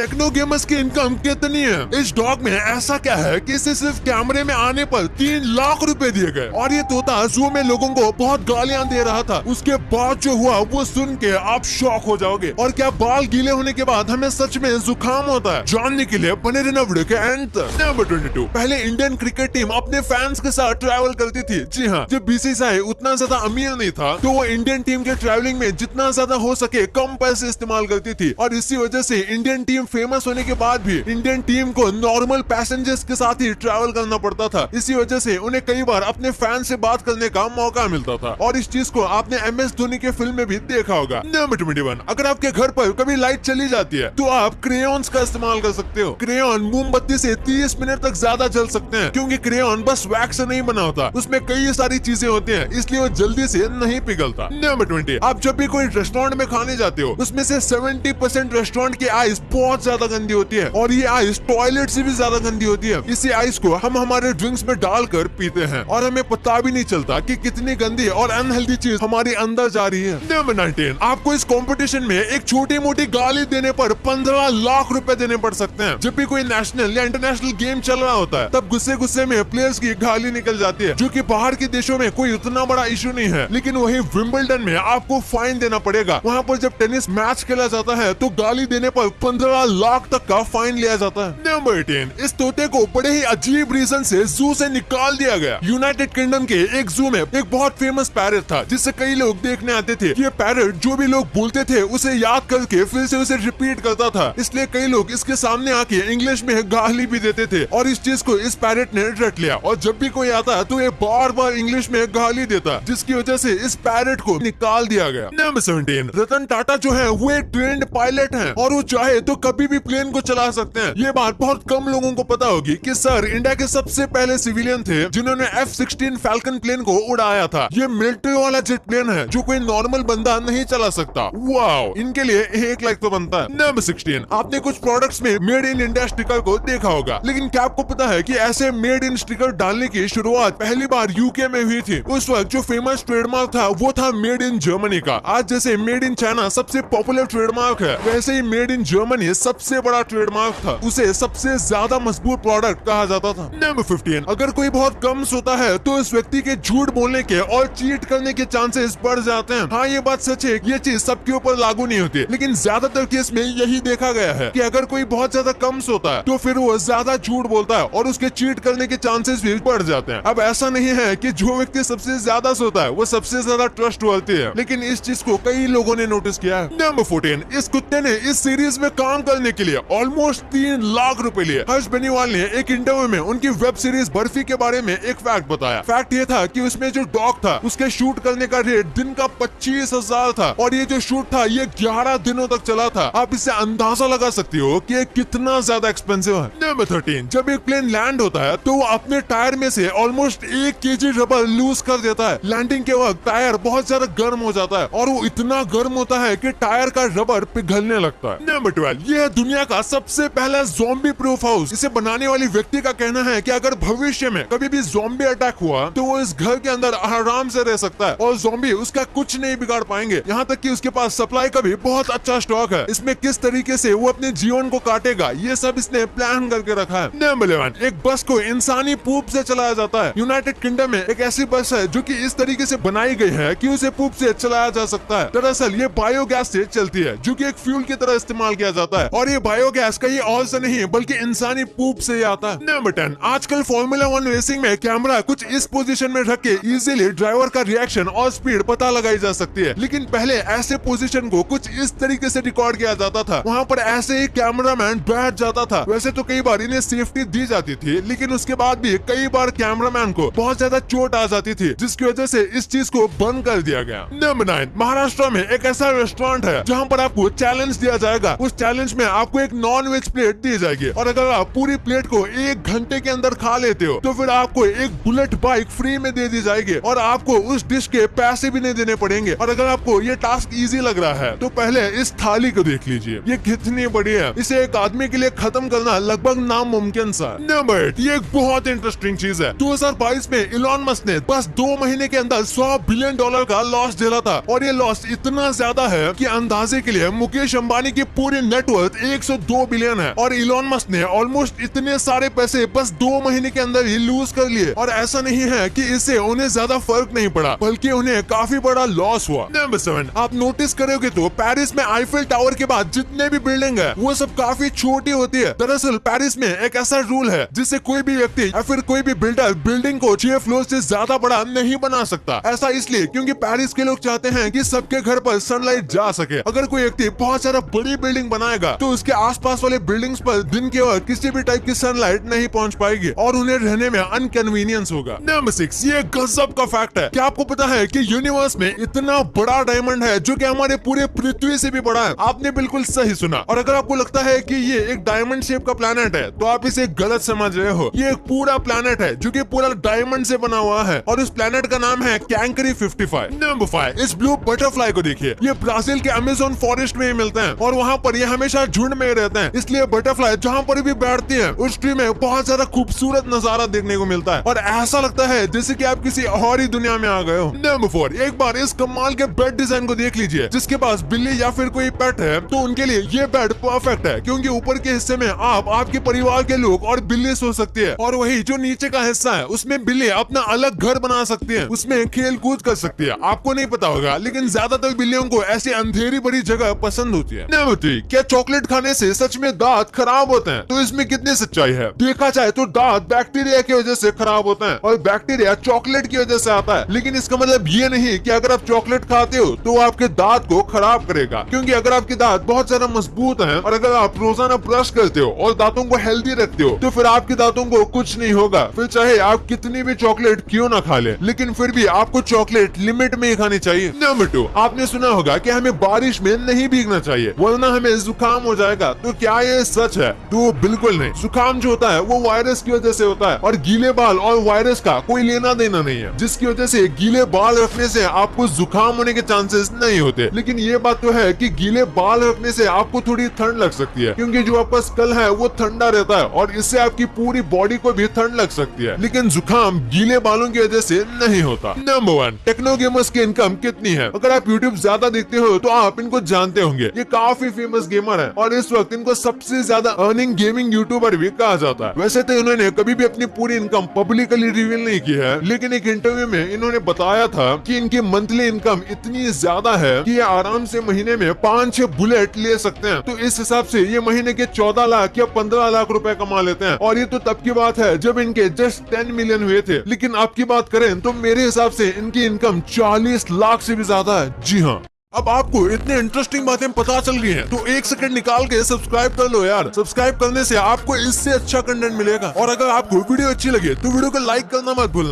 Techno gamers की income कितनी है? इस डॉग में ऐसा क्या है कि इसे सिर्फ कैमरे में आने पर 3 लाख रुपए दिए गए और ये तोता जू में लोगों को बहुत गालियां दे रहा था। उसके बाद जो हुआ वो सुन के आप शॉक हो जाओगे। और क्या बाल गीले होने के बाद हमें सच में जुकाम होता है? जानने के लिए बने रहना वीडियो के एंड तक। नंबर 22, पहले इंडियन क्रिकेट टीम अपने फैंस के साथ ट्रैवल करती थी। जी हाँ, जब बीसीसीआई उतना ज्यादा अमीर नहीं था तो वो इंडियन टीम के ट्रैवलिंग में जितना ज्यादा हो सके कम पैसे इस्तेमाल करती थी और इसी वजह से इंडियन टीम फेमस होने के बाद भी इंडियन टीम को नॉर्मल पैसेंजर्स के साथ ही ट्रैवल करना पड़ता था। इसी वजह से उन्हें कई बार अपने फैन से बात करने का मौका मिलता था और इस चीज को आपने MS धोनी के फिल्म में भी देखा होगा। नंबर 21, अगर आपके घर पर कभी लाइट चली जाती है तो आप क्रेयॉन्स का इस्तेमाल कर सकते हो। क्रेयॉन मोमबत्ती से 30 मिनट तक ज्यादा जल सकते हैं क्योंकि क्रेयॉन बस वैक्स से नहीं बना होता, उसमें कई सारी चीजें होती हैं, इसलिए वो जल्दी से नहीं पिघलता। नंबर 20, आप जब भी कोई रेस्टोरेंट में खाने जाते हो उसमें से 70% रेस्टोरेंट की आइस बहुत ज्यादा गंदी होती है और ये आइस टॉयलेट से भी ज्यादा गंदी होती है। इसी आइस को हम हमारे ड्रिंक्स में डालकर पीते हैं और हमें पता भी नहीं चलता कि कितनी गंदी और अनहेल्दी चीज हमारे अंदर जा रही है। नंबर 19, आपको इस कंपटीशन में एक छोटी मोटी गाली देने पर 15 लाख रुपए देने पड़ सकते हैं। जब भी कोई नेशनल या इंटरनेशनल गेम चल रहा होता है तब गुस्से गुस्से में प्लेयर्स की गाली निकल जाती है, जो कि बाहर के देशों में कोई उतना बड़ा इशू नहीं है, लेकिन वही विंबलडन में आपको फाइन देना पड़ेगा। वहाँ पर जब टेनिस मैच खेला जाता है तो गाली देने पर 15 लाख तक का फाइन लिया जाता है। नंबर 18, इस तोते को बड़े ही अजीब रीजन से जू से निकाल दिया गया। यूनाइटेड किंगडम के एक जू में एक बहुत फेमस पैरट था जिसे कई लोग देखने आते थे। ये पैरट जो भी लोग बोलते थे उसे याद करके फिर से उसे रिपीट करता था, इसलिए कई लोग इसके सामने आके इंग्लिश में गाली भी देते थे और इस चीज को इस पैरट ने रट लिया और जब भी कोई आता तो ये बार बार इंग्लिश में गाली देता, जिसकी वजह से इस पैरट को निकाल दिया गया। नंबर 17, रतन टाटा जो है वो एक ट्रेंड पायलट है और वो चाहे तो कभी भी प्लेन को चला सकते हैं। ये बात बहुत कम लोगों को पता होगी कि सर इंडिया के सबसे पहले सिविलियन थे जिन्होंने F-16 फैल्कन प्लेन को उड़ाया था। ये मिलिट्री वाला जेट प्लेन है जो कोई नॉर्मल बंदा नहीं चला सकता। वाओ, इनके लिए 1 लाइक तो बनता है। नंबर 16, आपने कुछ प्रोडक्ट्स में मेड इन इंडिया स्टिकर को देखा होगा, लेकिन क्या आपको पता है कि ऐसे मेड इन स्टिकर डालने की शुरुआत पहली बार यूके में हुई थी। उस वक्त जो फेमस ट्रेडमार्क था वो था मेड इन जर्मनी का। आज जैसे मेड इन चाइना सबसे पॉपुलर ट्रेडमार्क है, वैसे ही मेड इन जर्मनी सबसे बड़ा ट्रेडमार्क था। उसे सबसे ज्यादा मजबूत प्रोडक्ट कहा जाता था। नंबर 15, अगर कोई बहुत कम सोता है तो इस व्यक्ति के झूठ बोलने के और चीट करने के चांसेस बढ़ जाते हैं। हाँ, ये बात सच है, ये चीज सबके ऊपर लागू नहीं होती, लेकिन ज्यादातर केस में यही देखा गया है कि अगर कोई बहुत ज्यादा कम सोता है तो फिर वो ज्यादा झूठ बोलता है और उसके चीट करने के चांसेस भी बढ़ जाते हैं। अब ऐसा नहीं है कि जो व्यक्ति सबसे ज्यादा सोता है वो सबसे ज्यादा ट्रस्टवर्दी है, लेकिन इस चीज को कई लोगों ने नोटिस किया है। नंबर 14, इस कुत्ते ने इस सीरीज में काम करने के लिए ऑलमोस्ट 3 लाख रुपए लिए। हर्ष बेनीवाल ने एक इंटरव्यू में उनकी वेब सीरीज बर्फी के बारे में एक फैक्ट बताया। फैक्ट ये था कि उसमें जो डॉग था उसके शूट करने का रेट दिन का 25,000 था और ये जो शूट था ये 11 दिनों तक चला था। आप इससे अंदाजा लगा सकते हो कि ये कितना ज्यादा एक्सपेंसिव है। नंबर 13, जब एक प्लेन लैंड होता है तो वो अपने टायर में से ऑलमोस्ट 1 kg रबर लूज कर देता है। लैंडिंग के वक्त टायर बहुत ज्यादा गर्म हो जाता है और वो इतना गर्म होता है कि टायर का रबर पिघलने लगता है। नंबर 12, ये है दुनिया का सबसे पहला ज़ॉम्बी प्रूफ हाउस। इसे बनाने वाली व्यक्ति का कहना है कि अगर भविष्य में कभी भी ज़ॉम्बी अटैक हुआ तो वो इस घर के अंदर आराम से रह सकता है और ज़ॉम्बी उसका कुछ नहीं बिगाड़ पाएंगे। यहाँ तक कि उसके पास सप्लाई का भी बहुत अच्छा स्टॉक है। इसमें किस तरीके से वो अपने जीवन को काटेगा ये सब इसने प्लान करके रखा है। नंबर 11, एक बस को इंसानी पूप से चलाया जाता है। यूनाइटेड किंगडम में एक ऐसी बस है जो कि इस तरीके से बनाई गई है कि उसे पूप से चलाया जा सकता है। दरअसल ये बायोगैस से चलती है जो कि एक फ्यूल की तरह इस्तेमाल किया जाता है और ये बायोगैस कहीं और से नहीं बल्कि इंसानी पूप से ही आता है। नंबर 10, आजकल फॉर्मूला 1 रेसिंग में कैमरा कुछ इस पोजीशन में रख के इजीली ड्राइवर का रिएक्शन और स्पीड पता लगाई जा सकती है, लेकिन पहले ऐसे पोजीशन को कुछ इस तरीके से रिकॉर्ड किया जाता था। वहाँ पर ऐसे ही कैमरामैन बैठ जाता था। वैसे तो कई बार इन्हें सेफ्टी दी जाती थी, लेकिन उसके बाद भी कई बार कैमरामैन को बहुत ज्यादा चोट आ जाती थी, जिसकी वजह से इस चीज को बंद कर दिया गया। नंबर 9, महाराष्ट्र में एक ऐसा रेस्टोरेंट है जहाँ पर आपको चैलेंज दिया जाएगा। उस चैलेंज में आपको एक नॉन वेज प्लेट दी जाएगी और अगर आप पूरी प्लेट को 1 घंटे के अंदर खा लेते हो तो फिर आपको एक बुलेट बाइक फ्री में दे दी जाएगी और आपको उस डिश के पैसे भी नहीं देने पड़ेंगे। और अगर आपको ये टास्क इजी लग रहा है तो पहले इस थाली को देख लीजिए, ये कितनी बड़ी है। इसे एक आदमी के लिए खत्म करना लगभग नामुमकिन सा। नंबर 8, ये एक बहुत इंटरेस्टिंग चीज है। 2022 में इलॉन मस्क ने बस 2 महीने के अंदर $100 बिलियन का लॉस झेला था और ये लॉस इतना ज्यादा है कि अंदाजे के लिए मुकेश अंबानी की पूरी नेटवर्थ कीमत 102 बिलियन है और इलॉन मस्क ने ऑलमोस्ट इतने सारे पैसे बस 2 महीने के अंदर ही लूज कर लिए। और ऐसा नहीं है कि इससे उन्हें ज्यादा फर्क नहीं पड़ा, बल्कि उन्हें काफी बड़ा लॉस हुआ। नंबर 7, आप नोटिस करोगे तो पेरिस में आईफिल टावर के बाद जितने भी बिल्डिंग है वो सब काफी छोटी होती है। दरअसल पेरिस में एक ऐसा रूल है जिससे कोई भी व्यक्ति या फिर कोई भी बिल्डर बिल्डिंग को 6 फ्लोर से ज्यादा बड़ा नहीं बना सकता। ऐसा इसलिए क्योंकि पेरिस के लोग चाहते हैं कि सबके घर पर सनलाइट जा सके। अगर कोई व्यक्ति बहुत सारा बड़ी बिल्डिंग बनाएगा तो उसके आसपास वाले बिल्डिंग्स पर दिन के वक्त किसी भी टाइप की सनलाइट नहीं पहुंच पाएगी और उन्हें रहने में अनकन्वीनियंस होगा। नंबर 6, ये गजब का फैक्ट है। क्या आपको पता है कि यूनिवर्स में इतना बड़ा डायमंड है जो कि हमारे पूरे पृथ्वी से भी बड़ा है? आपने बिल्कुल सही सुना। और अगर आपको लगता है कि ये एक डायमंड शेप का प्लेनेट है तो आप इसे गलत समझ रहे हो। ये एक पूरा प्लेनेट है जो कि पूरा डायमंड से बना हुआ है और उस प्लेनेट का नाम है कैंकरी 55। नंबर 5, इस ब्लू बटरफ्लाई को देखिए। ये ब्राजील के अमेज़न फॉरेस्ट में मिलते हैं और वहाँ पर ये हमेशा झुंड में रहते हैं। इसलिए बटरफ्लाई जहाँ पर भी बैठती है उस ट्री में बहुत ज्यादा खूबसूरत नजारा देखने को मिलता है और ऐसा लगता है जैसे कि आप किसी और ही दुनिया में आ गए हो। नंबर 4, एक बार इस कमाल के बेड डिजाइन को देख लीजिए। जिसके पास बिल्ली या फिर कोई पेट है तो उनके लिए ये बेड परफेक्ट है, क्योंकि ऊपर के हिस्से में आप, आपके परिवार के लोग और बिल्ली सो सकती है और वही जो नीचे का हिस्सा है उसमें बिल्ली अपना अलग घर बना सकती है, उसमें खेल कूद कर सकती है। आपको नहीं पता होगा लेकिन ज्यादातर बिल्लियों को ऐसी अंधेरी भरी जगह पसंद होती है। नंबर 3, क्या चॉकलेट खाने से सच में दांत खराब होते हैं? तो इसमें कितनी सच्चाई है? देखा जाए तो दांत बैक्टीरिया की वजह से खराब होते हैं और बैक्टीरिया चॉकलेट की वजह से आता है। लेकिन इसका मतलब ये नहीं कि अगर आप चॉकलेट खाते हो तो वो आपके दांत को खराब करेगा, क्योंकि अगर आपके दांत बहुत ज्यादा मजबूत हैं और अगर आप रोजाना ब्रश करते हो और दांतों को हेल्दी रखते हो तो फिर आपके दांतों को कुछ नहीं होगा। फिर चाहे आप कितनी भी चॉकलेट क्यों ना खा ले, लेकिन फिर भी आपको चॉकलेट लिमिट में ही खानी चाहिए। नंबर 2, आपने सुना होगा कि हमें बारिश में नहीं भीगना चाहिए वरना हमें जुकाम हो जाएगा। तो क्या ये सच है? तो बिल्कुल नहीं। जुकाम जो होता है वो वायरस की वजह से होता है और गीले बाल और वायरस का कोई लेना देना नहीं है, जिसकी वजह से गीले बाल रखने से आपको जुकाम होने के चांसेस नहीं होते। लेकिन ये बात तो है कि गीले बाल रखने से आपको थोड़ी ठंड लग सकती है, क्योंकि जो आपका स्कल है वो ठंडा रहता है और इससे आपकी पूरी बॉडी को भी ठंड लग सकती है। लेकिन जुकाम गीले बालों की वजह से नहीं होता। नंबर 1, टेक्नो गेमर्स की इनकम कितनी है? अगर आप यूट्यूब ज्यादा देखते हो तो आप इनको जानते होंगे। ये काफी फेमस गेमर है और इस वक्त इनको सबसे ज्यादा अर्निंग गेमिंग यूट्यूबर भी कहा जाता है। वैसे तो इन्होंने कभी भी अपनी पूरी इनकम पब्लिकली रिवील नहीं की है, लेकिन एक इंटरव्यू में इन्होंने बताया था कि इनकी मंथली इनकम इतनी ज्यादा है कि ये आराम से महीने में 5-6 बुलेट ले सकते हैं। तो इस हिसाब से ये महीने के 14 लाख या 15 लाख रुपए कमा लेते हैं और ये तो तब की बात है जब इनके जस्ट 10 मिलियन हुए थे। लेकिन आपकी बात करें तो मेरे हिसाब से इनकी इनकम 40 लाख से भी ज्यादा है। जी हाँ, अब आपको इतने इंटरेस्टिंग बातें पता चल गई हैं तो 1 सेकंड निकाल के सब्सक्राइब कर लो यार। सब्सक्राइब करने से आपको इससे अच्छा कंटेंट मिलेगा और अगर आपको वीडियो अच्छी लगे तो वीडियो को लाइक करना मत भूलना।